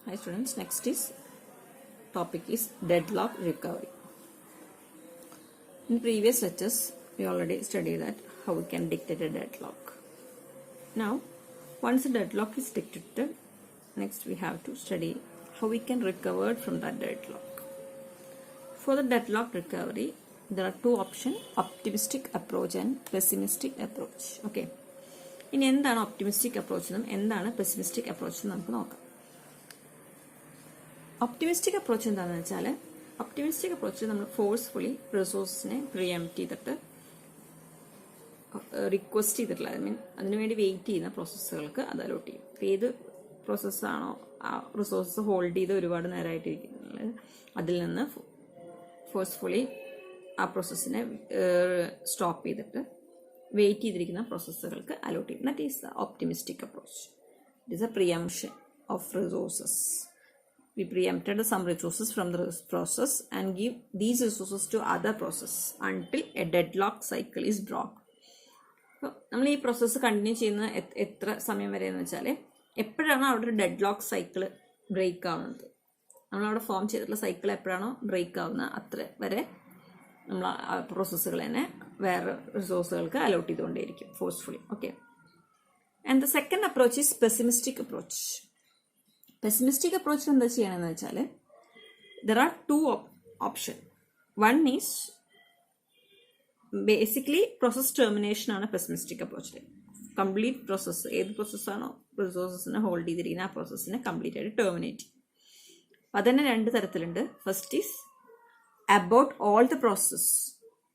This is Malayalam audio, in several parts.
Hi students, next topic is deadlock recovery. In previous lectures, we already studied that how we can dictate a deadlock. Now, once a deadlock is dictated, next we have to study how we can recover from that deadlock. For the deadlock recovery, there are two options: optimistic approach and pessimistic approach. Okay. ഇനി എന്താണ് ഒപ്റ്റിമിസ്റ്റിക് അപ്രോച്ച് എന്നും എന്താണ് പെസിമിസ്റ്റിക് അപ്രോച്ച് എന്നും നമുക്ക് നോക്കാം. ഒപ്റ്റിമിസ്റ്റിക് അപ്രോച്ച് എന്താണെന്ന് വെച്ചാൽ, ഒപ്റ്റിമിസ്റ്റിക് അപ്രോച്ചിൽ നമ്മൾ ഫോഴ്സ്ഫുള്ളി റിസോഴ്സിനെ പ്രിയംപ്റ്റ് ചെയ്തിട്ട് റിക്വസ്റ്റ് ചെയ്തിട്ടുള്ള അതിനുവേണ്ടി വെയിറ്റ് ചെയ്യുന്ന പ്രോസസ്സുകൾക്ക് അത് അലോട്ട് ചെയ്യും. ഏത് പ്രോസസ്സാണോ ആ റിസോഴ്സ് ഹോൾഡ് ചെയ്ത് ഒരുപാട് നേരമായിട്ടിരിക്കുന്നത്, അതിൽ നിന്ന് ഫോഴ്സ്ഫുള്ളി ആ പ്രോസസ്സിനെ സ്റ്റോപ്പ് ചെയ്തിട്ട് വെയിറ്റ് ചെയ്തിരിക്കുന്ന പ്രോസസ്സുകൾക്ക് അലോട്ട് ചെയ്യും. That is the optimistic approach. It is a preemption of resources. We preempted some resources from the process and give these resources to other process until a deadlock cycle is brought. അപ്പോൾ നമ്മൾ ഈ പ്രോസസ്സ് കണ്ടിന്യൂ ചെയ്യുന്ന എത്ര സമയം വരെ എന്ന് വെച്ചാൽ, എപ്പോഴാണോ അവിടെ ഒരു ഡെഡ്ലോക്ക് സൈക്കിൾ ബ്രേക്ക് ആവുന്നത്, നമ്മളവിടെ ഫോം ചെയ്തിട്ടുള്ള സൈക്കിൾ എപ്പോഴാണോ ബ്രേക്ക് ആവുന്നത് അത്ര വരെ നമ്മൾ ആ പ്രോസസ്സുകൾ തന്നെ വേറെ റിസോഴ്സുകൾക്ക് അലോട്ട് ചെയ്തുകൊണ്ടേയിരിക്കും forcefully. Okay. And the second approach is pessimistic approach. Pessimistic അപ്രോച്ചിൽ എന്താ ചെയ്യണമെന്ന് വെച്ചാൽ, there are two option. One is basically process termination ആണ് പെസിമിസ്റ്റിക് അപ്രോച്ചിൽ. കംപ്ലീറ്റ് പ്രോസസ്സ്, ഏത് പ്രോസസ്സാണോ റിസോഴ്സസിനെ ഹോൾഡ് ചെയ്തിരിക്കുന്ന ആ പ്രോസസ്സിനെ കംപ്ലീറ്റ് ആയിട്ട് ടെർമിനേറ്റ് ചെയ്യും. അത് തന്നെ രണ്ട് തരത്തിലുണ്ട്. First is about all the process.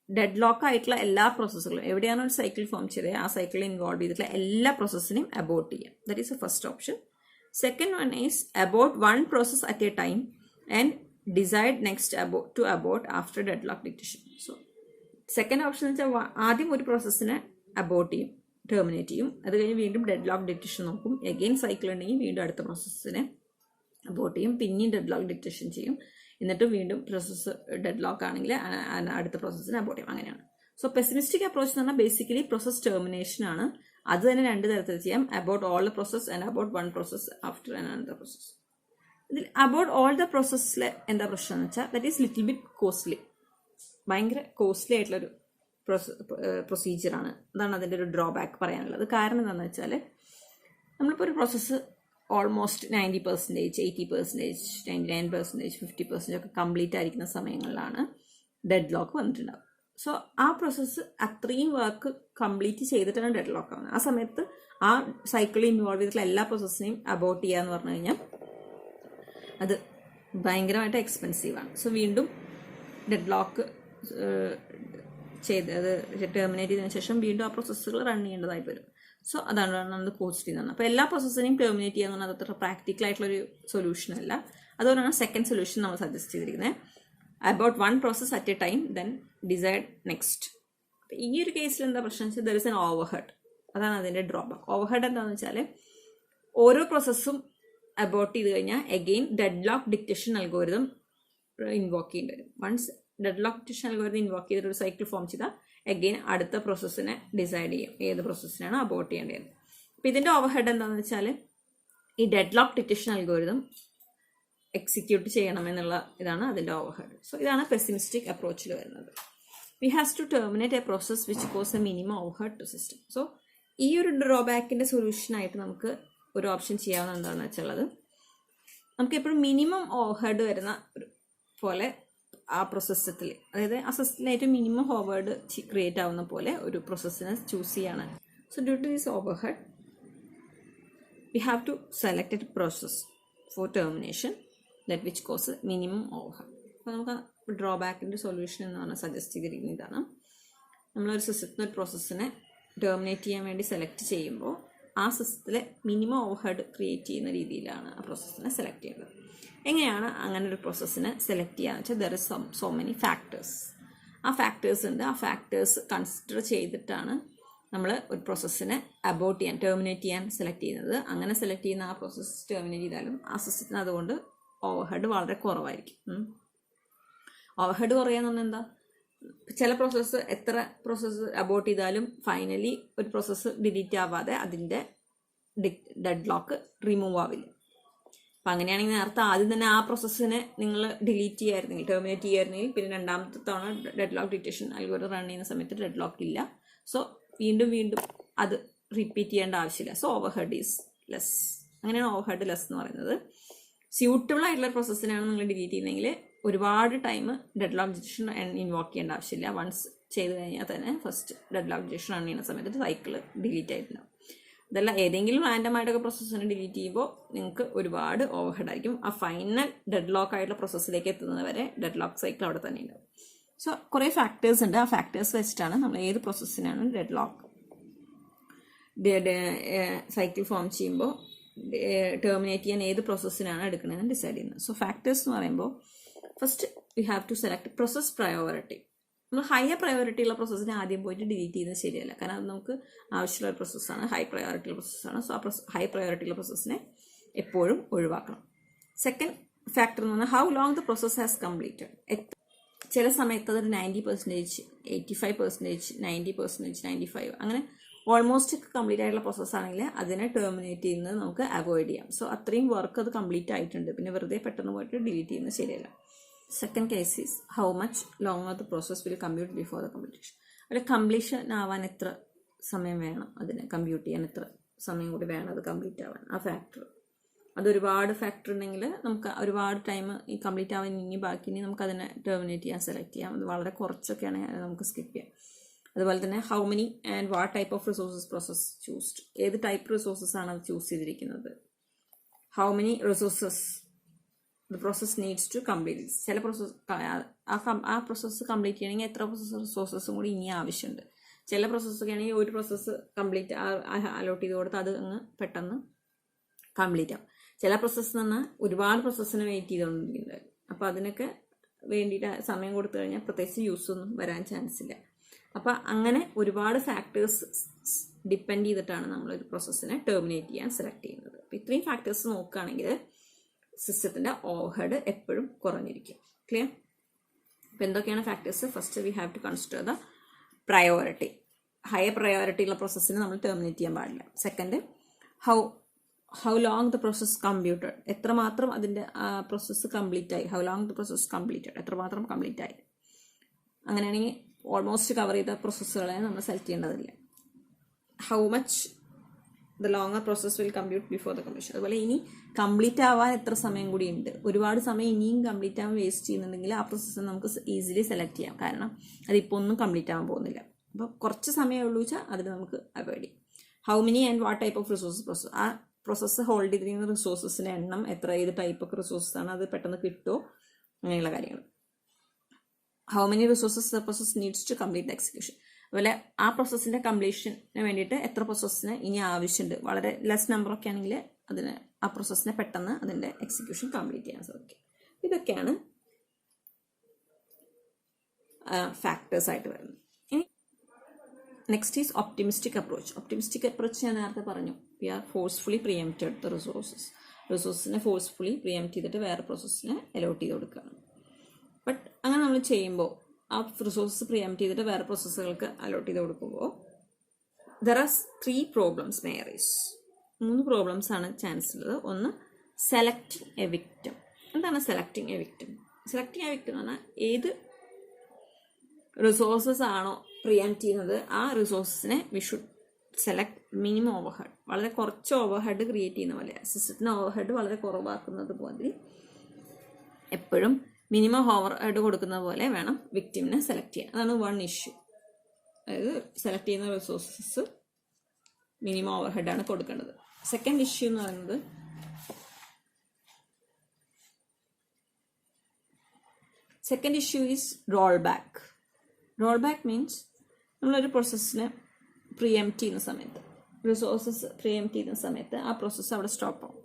Dead lock ആയിട്ടുള്ള എല്ലാ പ്രോസസ്സുകളും, എവിടെയാണോ ഒരു സൈക്കിൾ ഫോം ചെയ്തത് ആ സൈക്കിളിൽ ഇൻവോൾവ് ചെയ്തിട്ടുള്ള എല്ലാ പ്രോസസ്സിനെയും അബോട്ട് ചെയ്യാം. That is A first option. Second one is abort one process at a time and decide next to abort after deadlock dictation. So second option എന്ന് വെച്ചാൽ ആദ്യം ഒരു പ്രോസസ്സിനെ അബോട്ട് ചെയ്യും, ടെർമിനേറ്റ് ചെയ്യും. അത് കഴിഞ്ഞ് വീണ്ടും ഡെഡ്ലോക്ക് ഡിറ്റക്ഷൻ നോക്കും. എഗെയിൻ സൈക്കിൾ ഉണ്ടെങ്കിൽ വീണ്ടും അടുത്ത പ്രോസസ്സിനെ അബോട്ട് ചെയ്യും, പിന്നെയും ഡെഡ്ലോക്ക് ഡിറ്റക്ഷൻ ചെയ്യും. എന്നിട്ട് വീണ്ടും പ്രോസസ്സ് ഡെഡ്ലോക്ക് ആണെങ്കിൽ അടുത്ത പ്രോസസ്സിനെ അബോട്ട് ചെയ്യും. അങ്ങനെയാണ്. സോ പെസിമിസ്റ്റിക് അപ്രോച്ച് എന്ന് പറഞ്ഞാൽ ബേസിക്കലി പ്രോസസ് ടെർമിനേഷൻ ആണ്. അത് തന്നെ രണ്ട് തരത്തിൽ ചെയ്യാം: about all the process and about one process after another process. ഇതിൽ അബൌട്ട് ഓൾ ദ പ്രോസസ്സിലെ എന്താ പ്രശ്നം എന്ന് വെച്ചാൽ, that is little bit costly. ഭയങ്കര കോസ്റ്റ്ലി ആയിട്ടുള്ളൊരു പ്രൊസീജിയറാണ്. അതാണ് അതിൻ്റെ ഒരു ഡ്രോബാക്ക് പറയാനുള്ളത്. കാരണം എന്താണെന്ന് വെച്ചാൽ, നമ്മളിപ്പോൾ ഒരു പ്രോസസ്സ് ഓൾമോസ്റ്റ് 90%, 80%, 99%, 50% ഒക്കെ കംപ്ലീറ്റ് ആയിരിക്കുന്ന സമയങ്ങളിലാണ് ഡെഡ് ലോക്ക് വന്നിട്ടുണ്ടാവും. സോ ആ പ്രോസസ്സ് അത്രയും വർക്ക് കംപ്ലീറ്റ് ചെയ്തിട്ടാണ് ഡെഡ് ലോക്ക് ആവുന്നത്. ആ സമയത്ത് ആ സൈക്കിളിൽ ഇൻവോൾവ് ചെയ്തിട്ടുള്ള എല്ലാ പ്രോസസ്സിനെയും അബോട്ട് ചെയ്യുക എന്ന് പറഞ്ഞു കഴിഞ്ഞാൽ അത് ഭയങ്കരമായിട്ട് എക്സ്പെൻസീവാണ്. സോ വീണ്ടും ഡെഡ് ലോക്ക് ചെയ്ത് അത് ടെർമിനേറ്റ് ചെയ്തതിനു ശേഷം വീണ്ടും ആ പ്രോസസ്സുകൾ റൺ ചെയ്യേണ്ടതായിട്ട് വരും. സോ അതാണ് നമ്മൾ കോസ്റ്റ് ചെയ്യുന്നത്. അപ്പോൾ എല്ലാ പ്രോസസ്സിനെയും ടെർമിനേറ്റ് ചെയ്യുക എന്ന് പറഞ്ഞാൽ അതത്ര പ്രാക്ടിക്കൽ ആയിട്ടുള്ളൊരു സൊല്യൂഷൻ അല്ല. അതുകൊണ്ടാണ് സെക്കൻഡ് സൊല്യൂഷൻ നമ്മൾ സജസ്റ്റ് ചെയ്തിരിക്കുന്നത്: about one process at A time then decide next. ഈ ഒരു കേസിൽ എന്താ പ്രശ്നം വെച്ചാൽ, ദർ ഇസ് എൻ ഓവർഹെഡ്. അതാണ് അതിൻ്റെ ഡ്രോബാക്ക്. ഓവർഹെഡ് എന്താണെന്ന് വെച്ചാൽ, ഓരോ പ്രോസസ്സും അബോട്ട് ചെയ്ത് കഴിഞ്ഞാൽ again deadlock detection algorithm invoke ചെയ്യേണ്ടി വരും. Once deadlock detection algorithm invoke ചെയ്തിട്ട് ഒരു സൈക്കിൾ ഫോം ചെയ്താൽ എഗെയിൻ അടുത്ത പ്രോസസ്സിനെ ഡിസൈഡ് ചെയ്യും ഏത് പ്രോസസ്സിനാണ് അബോട്ട് ചെയ്യേണ്ടത്. അപ്പോൾ ഇതിൻ്റെ ഓവർഹെഡ് എന്താണെന്ന് വെച്ചാൽ, ഈ deadlock detection algorithm execute ചെയ്യണമെന്നുള്ള ഇതാണ് അതിൻ്റെ ഓവർഹെഡ്. സോ ഇതാണ് പെസിമിസ്റ്റിക് അപ്രോച്ചിൽ വരുന്നത്. We has to terminate a process which cause a minimum overhead to system. So ഈ ഒരു ഡ്രോബാക്കിൻ്റെ സൊല്യൂഷനായിട്ട് നമുക്ക് ഒരു ഓപ്ഷൻ ചെയ്യാവുന്ന എന്താണെന്ന് വെച്ചുള്ളത്, നമുക്ക് എപ്പോഴും മിനിമം ഓവർഹെഡ് വരുന്ന പോലെ ആ പ്രോസസ്സിൽ, അതായത് ആ സിസ്റ്റത്തിൽ ഏറ്റവും മിനിമം ഓവർഹെഡ് ക്രിയേറ്റ് ആവുന്ന പോലെ ഒരു പ്രോസസ്സിനെ ചൂസ് ചെയ്യാണ്. So due to this overhead we have to select a process for termination that which causes minimum overhead. അപ്പോൾ നമുക്ക് ഡ്രോബാക്കിൻ്റെ സൊല്യൂഷൻ എന്ന് പറഞ്ഞാൽ സജസ്റ്റ് ചെയ്തിരിക്കുന്ന ഇതാണ്: നമ്മളൊരു സിസ്റ്റത്തിൽ ഒരു പ്രോസസ്സിനെ ടെർമിനേറ്റ് ചെയ്യാൻ വേണ്ടി സെലക്ട് ചെയ്യുമ്പോൾ ആ സിസ്റ്റത്തിലെ മിനിമം ഓവർഹെഡ് ക്രിയേറ്റ് ചെയ്യുന്ന രീതിയിലാണ് ആ പ്രോസസ്സിനെ സെലക്ട് ചെയ്യുന്നത്. എങ്ങനെയാണ് അങ്ങനെ ഒരു പ്രോസസ്സിനെ സെലക്ട് ചെയ്യുക വെച്ചാൽ, there is so many factors. ആ ഫാക്ടേഴ്സ് ഉണ്ട്. ആ ഫാക്ടേഴ്സ് കൺസിഡർ ചെയ്തിട്ടാണ് നമ്മൾ ഒരു പ്രോസസ്സിനെ അബോട്ട് ചെയ്യാൻ, ടെർമിനേറ്റ് ചെയ്യാൻ സെലക്ട് ചെയ്യുന്നത്. അങ്ങനെ സെലക്ട് ചെയ്യുന്ന ആ പ്രോസസ്സ് ടെർമിനേറ്റ് ചെയ്താലും ആ സിസ്റ്റത്തിന് അതുകൊണ്ട് ഓവർഹെഡ് വളരെ കുറവായിരിക്കും. ഓവർഹെഡ് കുറയാന്ന് പറഞ്ഞാൽ എന്താ, ചില പ്രോസസ്സ് എത്ര പ്രോസസ്സ് അബോട്ട് ചെയ്താലും ഫൈനലി ഒരു പ്രോസസ്സ് ഡിലീറ്റ് ആവാതെ അതിൻ്റെ ഡെഡ് ലോക്ക് റിമൂവ് ആവില്ല. അപ്പം അങ്ങനെയാണെങ്കിൽ നേരത്തെ ആദ്യം തന്നെ ആ പ്രോസസ്സിനെ നിങ്ങൾ ഡിലീറ്റ് ചെയ്യായിരുന്നെങ്കിൽ, ടെർമിനേറ്റ് ചെയ്യായിരുന്നെങ്കിൽ, പിന്നെ രണ്ടാമത്തെ തവണ dead lock detection algorithm run ചെയ്യുന്ന സമയത്ത് ഡെഡ് ലോക്ക് ഇല്ല. സോ വീണ്ടും അത് റിപ്പീറ്റ് ചെയ്യേണ്ട ആവശ്യമില്ല. So over head is less. അങ്ങനെയാണ് ഓവർ ഹെഡ് ലെസ് എന്ന് പറയുന്നത്. സ്യൂട്ടബിൾ ആയിട്ടുള്ള പ്രോസസ്സിനാണ് നിങ്ങൾ ഡിലീറ്റ് ചെയ്യുന്നതെങ്കിൽ ഒരുപാട് time dead lock detection invoke ചെയ്യേണ്ട ആവശ്യമില്ല. വൺസ് ചെയ്ത് കഴിഞ്ഞാൽ തന്നെ first dead lock detection run ചെയ്യുന്ന സമയത്ത് സൈക്കിൾ ഡിലീറ്റ് ആയിട്ടില്ല. അതല്ല ഏതെങ്കിലും റാൻഡമായിട്ടൊക്കെ പ്രോസസ്സിനെ ഡിലീറ്റ് ചെയ്യുമ്പോൾ നിങ്ങൾക്ക് ഒരുപാട് ഓവർ ഹെഡ് ആയിരിക്കും. ആ ഫൈനൽ ഡെഡ് ലോക്ക് ആയിട്ടുള്ള പ്രോസസ്സിലേക്ക് എത്തുന്നത് വരെ ഡെഡ് ലോക്ക് സൈക്കിൾ അവിടെ തന്നെ ഉണ്ടാവും. സോ കുറേ ഫാക്ടേഴ്സ് ഉണ്ട്. ആ ഫാക്ടേഴ്സ് വെച്ചിട്ടാണ് നമ്മൾ ഏത് പ്രോസസ്സിനാണ് ഡെഡ് ലോക്ക് സൈക്കിൾ ഫോം ചെയ്യുമ്പോൾ ടെർമിനേറ്റ് ചെയ്യാൻ ഏത് പ്രോസസ്സിനാണ് എടുക്കണമെന്ന് ഡിസൈഡ് ചെയ്യുന്നത്. സോ ഫാക്ടേഴ്സ് എന്ന് പറയുമ്പോൾ first we have to select process priority. നമ്മൾ ഹയർ പ്രയോറിറ്റി ഉള്ള പ്രോസസ്സിനെ ആദ്യം പോയിട്ട് ഡിലീറ്റ് ചെയ്യുന്നത് ശരിയല്ല. കാരണം അത് നമുക്ക് ആവശ്യമുള്ള ഒരു പ്രോസസ്സാണ്, ഹൈ പ്രയോറിറ്റി ഉള്ള പ്രോസസ്സാണ്. സോ ആ ഹൈ പ്രയോറിറ്റി ഉള്ള പ്രോസസ്സിനെ എപ്പോഴും ഒഴിവാക്കണം. സെക്കൻഡ് ഫാക്ടർ എന്ന് പറഞ്ഞാൽ how long the process has completed. ചില സമയത്ത് അതൊരു 90%, 85%, 90%, 95% അങ്ങനെ ഓൾമോസ്റ്റ് കംപ്ലീറ്റ് ആയിട്ടുള്ള പ്രോസസ്സാണെങ്കിൽ അതിനെ ടെർമിനേറ്റ് ചെയ്യുന്നത് നമുക്ക് അവോയ്ഡ് ചെയ്യാം. സോ അത്രയും വർക്ക് അത് കംപ്ലീറ്റ് ആയിട്ടുണ്ട്, പിന്നെ വെറുതെ പെട്ടെന്ന് പോയിട്ട് ഡിലീറ്റ് ചെയ്യുന്നത് ശരിയല്ല. Second case is how much longer the process will compute before the completion. ഒരു കംപ്ലീഷൻ ആവാൻ എത്ര സമയം വേണം, അതിനെ കമ്പ്യൂട്ട് ചെയ്യാൻ എത്ര സമയം കൂടി വേണം അത് കംപ്ലീറ്റ് ആവാൻ. ആ ഫാക്ടർ അതൊരുപാട് ഫാക്ടർ ഉണ്ടെങ്കിൽ നമുക്ക് ഒരുപാട് ടൈം ഈ കംപ്ലീറ്റ് ആവാൻ ഇനി ബാക്കി നമുക്ക് അതിനെ ടെർമിനേറ്റ് ചെയ്യാൻ സെലക്ട് ചെയ്യാം. അത് വളരെ കുറച്ചൊക്കെയാണെങ്കിൽ നമുക്ക് സ്കിപ്പ് ചെയ്യാം. അതുപോലെ തന്നെ how many and what type of resources process choosed. ഏത് ടൈപ്പ് റിസോഴ്സസ് ആണ് അത് ചൂസ് ചെയ്തിരിക്കുന്നത്. How many resources the process needs to complete. ചില പ്രോസസ് ആ പ്രോസസ്സ് കംപ്ലീറ്റ് ചെയ്യണമെങ്കിൽ എത്ര റിസോഴ്സസും കൂടി ഇനി ആവശ്യമുണ്ട്. ചില പ്രോസസ്സൊക്കെ ആണെങ്കിൽ ഒരു പ്രോസസ്സ് കംപ്ലീറ്റ് അലോട്ട് ചെയ്ത് കൊടുത്താൽ അത് അങ്ങ് പെട്ടെന്ന് കംപ്ലീറ്റ് ആവും. ചില പ്രോസസ്സ് എന്ന് പറഞ്ഞാൽ ഒരുപാട് പ്രോസസ്സിന് വെയിറ്റ് ചെയ്തുകൊണ്ടിരിക്കുന്നത്. അപ്പോൾ അതിനൊക്കെ വേണ്ടിയിട്ട് സമയം കൊടുത്തു കഴിഞ്ഞാൽ പ്രത്യേകിച്ച് യൂസ് ഒന്നും വരാൻ ചാൻസ് ഇല്ല. അപ്പോൾ അങ്ങനെ ഒരുപാട് ഫാക്ടേഴ്സ് ഡിപ്പെൻഡ് ചെയ്തിട്ടാണ് നമ്മളൊരു പ്രോസസ്സിനെ ടെർമിനേറ്റ് ചെയ്യാൻ സെലക്ട് ചെയ്യുന്നത്. അപ്പോൾ ഇത്രയും ഫാക്ടേഴ്സ് നോക്കുകയാണെങ്കിൽ സിസ്റ്റത്തിൻ്റെ ഓവർഹെഡ് എപ്പോഴും കുറഞ്ഞിരിക്കും. ക്ലിയർ? അപ്പോൾ എന്തൊക്കെയാണ് factors? First we have to consider the priority. Higher priority ഉള്ള പ്രോസസ്സിനെ നമ്മൾ ടെർമിനേറ്റ് ചെയ്യാൻ പാടില്ല. Second, how long the process computed. എത്രമാത്രം അതിൻ്റെ പ്രോസസ്സ് കംപ്ലീറ്റ് ആയി. How long the process completed, എത്രമാത്രം കംപ്ലീറ്റ് ആയി. അങ്ങനെയാണെങ്കിൽ ഓൾമോസ്റ്റ് കവർ ചെയ്ത പ്രോസസ്സുകളെ നമ്മൾ സെലക്ട് ചെയ്യേണ്ടതില്ല. How much the longer process will compute before the completion. അതുപോലെ ഇനി കംപ്ലീറ്റ് ആവാൻ എത്ര സമയം കൂടി ഉണ്ട്. ഒരുപാട് സമയം ഇനിയും കംപ്ലീറ്റ് ആവാൻ വേസ്റ്റ് ചെയ്യുന്നുണ്ടെങ്കിൽ ആ പ്രോസസ്സ് നമുക്ക് ഈസിലി സെലക്ട് ചെയ്യാം. കാരണം അതിപ്പോൾ ഒന്നും കംപ്ലീറ്റ് ആവാൻ പോകുന്നില്ല. അപ്പോൾ കുറച്ച് സമയമേ ഉള്ളൂ വെച്ചാൽ അതിന് നമുക്ക് അവോയ്ഡ് ചെയ്യും. How many and what type of resources process. ആ പ്രോസസ്സ് ഹോൾഡ് ചെയ്തിരിക്കുന്ന റിസോഴ്സസിൻ്റെ എണ്ണം എത്ര, ഏത് ടൈപ്പ് ഓഫ് റിസോഴ്സസ് ആണ്, അത് പെട്ടെന്ന് കിട്ടുമോ, അങ്ങനെയുള്ള കാര്യങ്ങൾ. How many resources the process needs to complete the execution. അതുപോലെ ആ പ്രോസസ്സിൻ്റെ കംപ്ലീഷന് വേണ്ടിയിട്ട് എത്ര പ്രോസസ്സിന് ഇനി ആവശ്യമുണ്ട്. വളരെ ലെസ് നമ്പറൊക്കെ ആണെങ്കിൽ അതിന് ആ പ്രോസസ്സിനെ പെട്ടെന്ന് അതിൻ്റെ എക്സിക്യൂഷൻ കംപ്ലീറ്റ് ചെയ്യാൻ സാധിക്കും. ഇതൊക്കെയാണ് ഫാക്ടേഴ്സ് ആയിട്ട് വരുന്നത്. ഇനി next is optimistic approach. Optimistic approach ഞാൻ നേരത്തെ പറഞ്ഞു. We are forcefully preempted the റിസോഴ്സിനെ ഫോഴ്സ്ഫുള്ളി പ്രിയംപ്റ്റ് ചെയ്തിട്ട് വേറെ പ്രോസസ്സിനെ അലോട്ട് ചെയ്ത് കൊടുക്കുകയാണ്. ബട്ട് അങ്ങനെ നമ്മൾ ചെയ്യുമ്പോൾ ആ റിസോഴ്സസ് പ്രിയംപ്റ്റ് ചെയ്തിട്ട് വേറെ പ്രോസസ്സുകൾക്ക് അലോട്ട് ചെയ്ത് കൊടുക്കുമ്പോൾ there are 3 problems may arise. 3 problems ആണ് ചാൻസ് ഉള്ളത്. ഒന്ന്, സെലക്ടിങ് എ വിക്ടിം. എന്താണ് selecting a victim? Selecting a victim എന്ന് പറഞ്ഞാൽ ഏത് റിസോഴ്സസ് ആണോ പ്രിയംപ്റ്റ് ചെയ്യുന്നത് ആ റിസോഴ്സസിനെ we should select minimum overhead. വളരെ കുറച്ച് ഓവർഹെഡ് ക്രിയേറ്റ് ചെയ്യുന്ന പോലെ, സിസ്റ്റത്തിന് ഓവർഹെഡ് വളരെ കുറവാക്കുന്നത് പോലെ എപ്പോഴും മിനിമം ഓവർഹെഡ് കൊടുക്കുന്ന പോലെ വേണം വിക്ടിമിനെ സെലക്ട് ചെയ്യാൻ. അതാണ് 1 ഇഷ്യൂ. അതായത് സെലക്ട് ചെയ്യുന്ന റിസോഴ്സസ് മിനിമം ഓവർഹെഡാണ് കൊടുക്കേണ്ടത്. സെക്കൻഡ് ഇഷ്യൂ എന്ന് പറയുന്നത് second issue is roll back. Roll back means നമ്മളൊരു പ്രോസസ്സിനെ പ്രിയംപ്റ്റ് ചെയ്യുന്ന സമയത്ത്, റിസോഴ്സസ് പ്രിയംപ്റ്റ് ചെയ്യുന്ന സമയത്ത് ആ പ്രോസസ്സ് അവിടെ സ്റ്റോപ്പ് ആവും.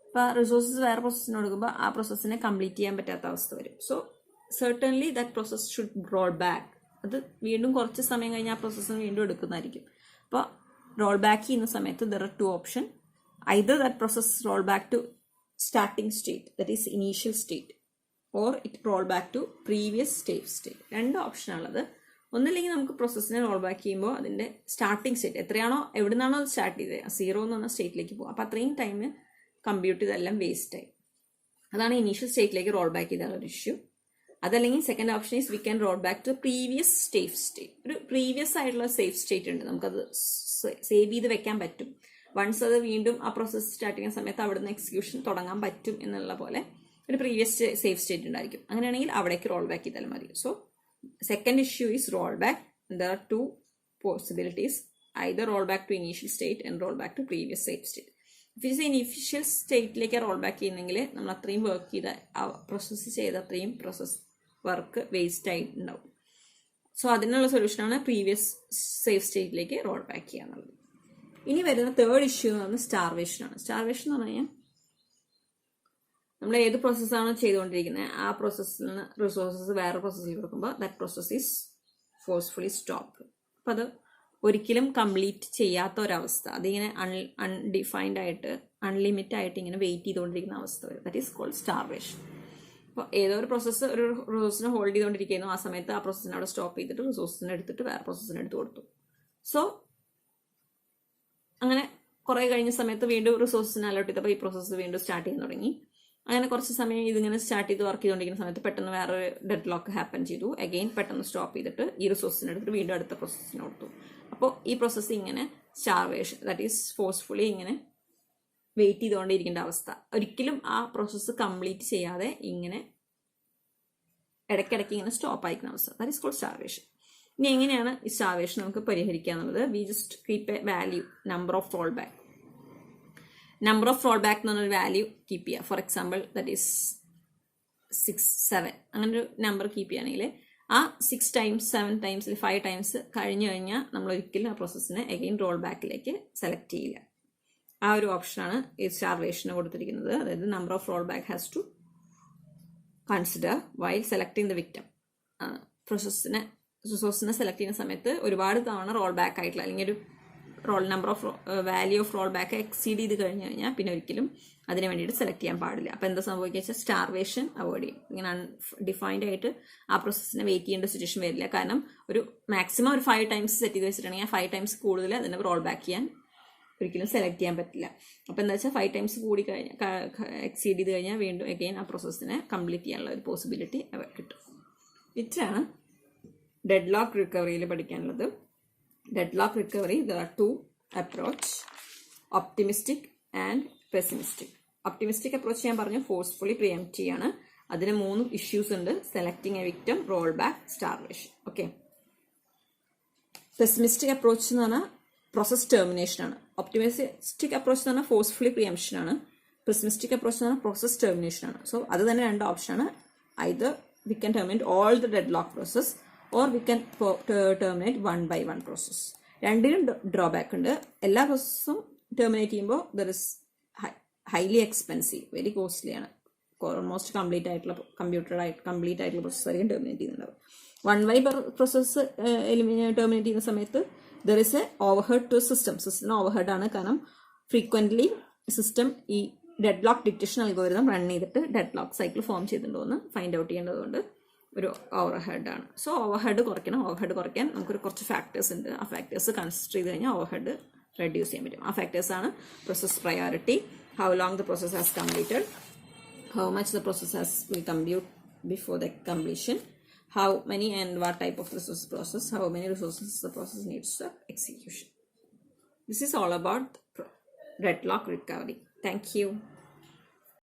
അപ്പോൾ റിസോഴ്സസ് വേറെ പ്രോസസ്സിന് കൊടുക്കുമ്പോൾ ആ പ്രോസസ്സിനെ കംപ്ലീറ്റ് ചെയ്യാൻ പറ്റാത്ത അവസ്ഥ വരും. So certainly that process should roll back. അത് വീണ്ടും കുറച്ച് സമയം കഴിഞ്ഞ് ആ പ്രോസസ്സിന് വീണ്ടും എടുക്കുന്നതായിരിക്കും. അപ്പോൾ റോൾ ബാക്ക് ചെയ്യുന്ന സമയത്ത് there are 2 option. Either that process roll back to starting state, that is initial state, or it roll back to previous state. 2 ഓപ്ഷനാണുള്ളത്. ഒന്നില്ലെങ്കിൽ നമുക്ക് പ്രോസസ്സിനെ റോൾ ബാക്ക് ചെയ്യുമ്പോൾ അതിൻ്റെ സ്റ്റാർട്ടിംഗ് സ്റ്റേറ്റ് എത്രയാണോ, എവിടെ നിന്നാണോ അത് സ്റ്റാർട്ട് ചെയ്തത്, 0 എന്ന് പറഞ്ഞ സ്റ്റേറ്റിലേക്ക് പോകും. അപ്പോൾ അത്രയും ടൈം കമ്പ്യൂട്ട് ഇതെല്ലാം വേസ്റ്റായി. അതാണ് ഇനീഷ്യൽ സ്റ്റേറ്റിലേക്ക് റോൾ ബാക്ക് ചെയ്താൽ ഒരു ഇഷ്യൂ. അതല്ലെങ്കിൽ second option is we can roll back to previous state. ഒരു പ്രീവിയസ് ആയിട്ടുള്ള സേഫ് സ്റ്റേറ്റ് ഉണ്ട്, നമുക്കത് സേവ് ചെയ്ത് വെക്കാൻ പറ്റും. വൺസ് അത് വീണ്ടും ആ പ്രോസസ്സ് സ്റ്റാർട്ട് ചെയ്യുന്ന സമയത്ത് അവിടുന്ന് എക്സിക്യൂഷൻ തുടങ്ങാൻ പറ്റും എന്നുള്ള പോലെ ഒരു പ്രീവിയസ് സേഫ് സ്റ്റേറ്റ് ഉണ്ടായിരിക്കും. അങ്ങനെയാണെങ്കിൽ അവിടേക്ക് റോൾ ബാക്ക് ചെയ്താൽ മതി. So second issue is roll back. There are two possibilities, either roll back to initial state and roll back to previous safe state. If it is initial സ്റ്റേറ്റിലേക്ക് റോൾ ബാക്ക് ചെയ്യുന്നെങ്കിൽ നമ്മൾ അത്രയും വർക്ക് ചെയ്ത പ്രോസസ്സ് ചെയ്ത അത്രയും പ്രോസസ് വർക്ക് വേസ്റ്റ് ആയിട്ടുണ്ടാവും. സോ അതിനുള്ള സൊല്യൂഷനാണ് പ്രീവിയസ് സേഫ് സ്റ്റേറ്റിലേക്ക് റോൾ ബാക്ക് ചെയ്യുക എന്നുള്ളത്. ഇനി വരുന്ന തേർഡ് ഇഷ്യൂ എന്ന് പറയുന്നത് സ്റ്റാർവേഷനാണ്. സ്റ്റാർവേഷൻ എന്ന് പറഞ്ഞാൽ നമ്മൾ ഏത് പ്രോസസ്സാണ് ചെയ്തുകൊണ്ടിരിക്കുന്നത് ആ പ്രോസസ്സിൽ നിന്ന് റിസോഴ്സസ് വേറെ പ്രോസസ്സിൽ കൊടുക്കുമ്പോൾ that process is forcefully stop. അപ്പം അത് ഒരിക്കലും കംപ്ലീറ്റ് ചെയ്യാത്ത ഒരവസ്ഥ, അതിങ്ങനെ അൺഡിഫൈൻഡ് ആയിട്ട് അൺലിമിറ്റ് ആയിട്ട് ഇങ്ങനെ വെയിറ്റ് ചെയ്തുകൊണ്ടിരിക്കുന്ന അവസ്ഥ വരും. That is called starvation. അപ്പോൾ ഏതോ ഒരു പ്രോസസ്സ് ഒരു റിസോഴ്സിനെ ഹോൾഡ് ചെയ്തുകൊണ്ടിരിക്കുന്നു, ആ സമയത്ത് ആ പ്രോസസ്സിനെ അവിടെ സ്റ്റോപ്പ് ചെയ്തിട്ട് റിസോഴ്സിനെ എടുത്തിട്ട് വേറെ പ്രോസസ്സിനെ എടുത്ത് കൊടുത്തു. സോ അങ്ങനെ കുറേ കഴിഞ്ഞ സമയത്ത് വീണ്ടും റിസോഴ്സിനെ അലോട്ട് ചെയ്തപ്പോൾ ഈ പ്രോസസ്സ് വീണ്ടും സ്റ്റാർട്ട് ചെയ്യാൻ തുടങ്ങി. അങ്ങനെ കുറച്ച് സമയം ഇതിങ്ങനെ സ്റ്റാർട്ട് ചെയ്ത് വർക്ക് ചെയ്തുകൊണ്ടിരിക്കുന്ന സമയത്ത് പെട്ടെന്ന് വേറെ ഡെഡ് ലോക്ക് ഹാപ്പൻ ചെയ്തു. അഗെയിൻ പെട്ടെന്ന് സ്റ്റോപ്പ് ചെയ്തിട്ട് ഈ റിസോഴ്സിനെ എടുത്തിട്ട് വീണ്ടും അടുത്ത പ്രോസസ്സിന് കൊടുത്തു. അപ്പോൾ ഈ പ്രോസസ്സ് ഇങ്ങനെ സ്റ്റാർവേഷൻ, ദാറ്റ് ഈസ് ഫോഴ്സ്ഫുള്ളി ഇങ്ങനെ വെയിറ്റ് ചെയ്തുകൊണ്ടിരിക്കേണ്ട അവസ്ഥ. ഒരിക്കലും ആ പ്രോസസ്സ് കംപ്ലീറ്റ് ചെയ്യാതെ ഇങ്ങനെ ഇടയ്ക്കിടയ്ക്ക് ഇങ്ങനെ സ്റ്റോപ്പ് ആയിരിക്കുന്ന അവസ്ഥ, ദാറ്റ് ഈസ് കോൾഡ് സ്റ്റാർവേഷൻ. ഇനി എങ്ങനെയാണ് ഈ സ്റ്റാർവേഷൻ നമുക്ക് പരിഹരിക്കുക എന്നുള്ളത്? We just keep A value, number of roll back. Number of roll back എന്ന് പറഞ്ഞൊരു വാല്യൂ കീപ്പ് ചെയ്യുക. ഫോർ എക്സാമ്പിൾ ദാറ്റ് ഈസ് 6, 7 അങ്ങനെ ഒരു നമ്പർ കീപ്പ് ചെയ്യുകയാണെങ്കിൽ ആ 6 times 7 times 5 times കഴിഞ്ഞു കഴിഞ്ഞാൽ നമ്മൾ ഒരിക്കലും ആ പ്രോസസ്സിനെ അഗെയിൻ റോൾ ബാക്കിലേക്ക് സെലക്ട് ചെയ്യില്ല. ആ ഒരു ഓപ്ഷനാണ് ഈ സ്റ്റാർവേഷന് കൊടുത്തിരിക്കുന്നത്. അതായത് number of roll back has to consider while selecting the victim. റിസോഴ്സിനെ സെലക്ട് ചെയ്യുന്ന സമയത്ത് ഒരുപാട് തവണ റോൾ ബാക്ക് ആയിട്ടുള്ള അല്ലെങ്കിൽ ഒരു number of value of roll back exceed ചെയ്ത് കഴിഞ്ഞു കഴിഞ്ഞാൽ പിന്നെ ഒരിക്കലും അതിന് വേണ്ടിയിട്ട് സെലക്ട് ചെയ്യാൻ പാടില്ല. അപ്പോൾ എന്താ സംഭവിക്കുക വെച്ചാൽ സ്റ്റാർവേഷൻ അവോയ്ഡ് ചെയ്യും. ഇങ്ങനെ അൺഡിഫൈൻഡ് ആയിട്ട് ആ പ്രോസസ്സിനെ വെയിറ്റ് ചെയ്യേണ്ട സിറ്റുവേഷൻ വരില്ല. കാരണം ഒരു മാക്സിമം ഒരു 5 times സെറ്റ് ചെയ്ത് വെച്ചിട്ടുണ്ടെങ്കിൽ 5 times കൂടുതൽ അതിനെ റോൾ ബാക്ക് ചെയ്യാൻ ഒരിക്കലും സെലക്ട് ചെയ്യാൻ പറ്റില്ല. അപ്പോൾ എന്താ വെച്ചാൽ 5 times കൂടി കഴിഞ്ഞാൽ എക്സീഡ് ചെയ്ത് കഴിഞ്ഞാൽ വീണ്ടും അഗെയിൻ ആ പ്രോസസ്സിനെ കംപ്ലീറ്റ് ചെയ്യാനുള്ള ഒരു പോസിബിലിറ്റി കിട്ടും. ഇതാണ് ഡെഡ് ലോക്ക് റിക്കവറിയിൽ പഠിക്കാനുള്ളത്. Deadlock recovery, there are two approach, optimistic and pessimistic. Optimistic approach ഞാൻ പറഞ്ഞു ഫോഴ്സ്ഫുള്ളി പ്രിഎംപ്റ്റ് ചെയ്യാണ്. അതിന് 3 ഇഷ്യൂസ് ഉണ്ട്: selecting A വിക്ടം, roll back, starvation. Okay. Pessimistic approach എന്ന് പറഞ്ഞാൽ പ്രോസസ് ടെർമിനേഷൻ ആണ്. ഒപ്റ്റിമിസ്റ്റിക് അപ്രോച്ച് എന്ന് പറഞ്ഞാൽ ഫോഴ്സ്ഫുള്ളി പ്രിഎംപ്ഷൻ ആണ്. പെസിമിസ്റ്റിക് അപ്രോച്ച് എന്ന് പറഞ്ഞാൽ പ്രോസസ് ടെർമിനേഷൻ ആണ്. സോ അത് തന്നെ 2 ഓപ്ഷനാണ്. either we can terminate all the deadlock process or we can terminate one by one process. രണ്ടിനും ഡ്രോബാക്ക് ഉണ്ട്. എല്ലാ പ്രോസസ്സും ടെർമിനേറ്റ് ചെയ്യുമ്പോൾ there is highly expensive, very costly ആണ്. ഓൾമോസ്റ്റ് കംപ്ലീറ്റ് ആയിട്ടുള്ള കംപ്ലീറ്റ് ആയിട്ടുള്ള പ്രോസസ്സ് ആയിരിക്കും ടെർമിനേറ്റ് ചെയ്യുന്നുണ്ടാവും. വൺ ബൈ പ്രോസസ്സ് ടെർമിനേറ്റ് ചെയ്യുന്ന സമയത്ത് there is a overhead to സിസ്റ്റത്തിന് ഓവർഹെഡ് ആണ്. കാരണം ഫ്രീക്വൻ്റ്ലി സിസ്റ്റം ഈ deadlock detection algorithm run ചെയ്തിട്ട് ഡെഡ് ലോക്ക് സൈക്കിൾ ഫോം ചെയ്തിട്ടുണ്ടോ എന്ന് ഫൈൻഡ് ഔട്ട് ചെയ്യേണ്ടതുകൊണ്ട് ഒരു ഓവർഹെഡ് ആണ്. സോ ഓവർഹെഡ് കുറയ്ക്കണം. ഓവർഹെഡ് കുറയ്ക്കാൻ നമുക്കൊരു കുറച്ച് ഫാക്ടേഴ്സ് ഉണ്ട്. ആ ഫാക്ടേഴ്സ് കൺസിഡർ ചെയ്ത് കഴിഞ്ഞാൽ ഓവർഹെഡ് റെഡ്യൂസ് ചെയ്യാൻ പറ്റും. ആ ഫാക്ടേഴ്സ് ആണ് process priority, how long the process has completed, how much the process has will complete before the completion, how many and what type of resource process, how many resources the process needs for execution. This is all about deadlock recovery. Thank you.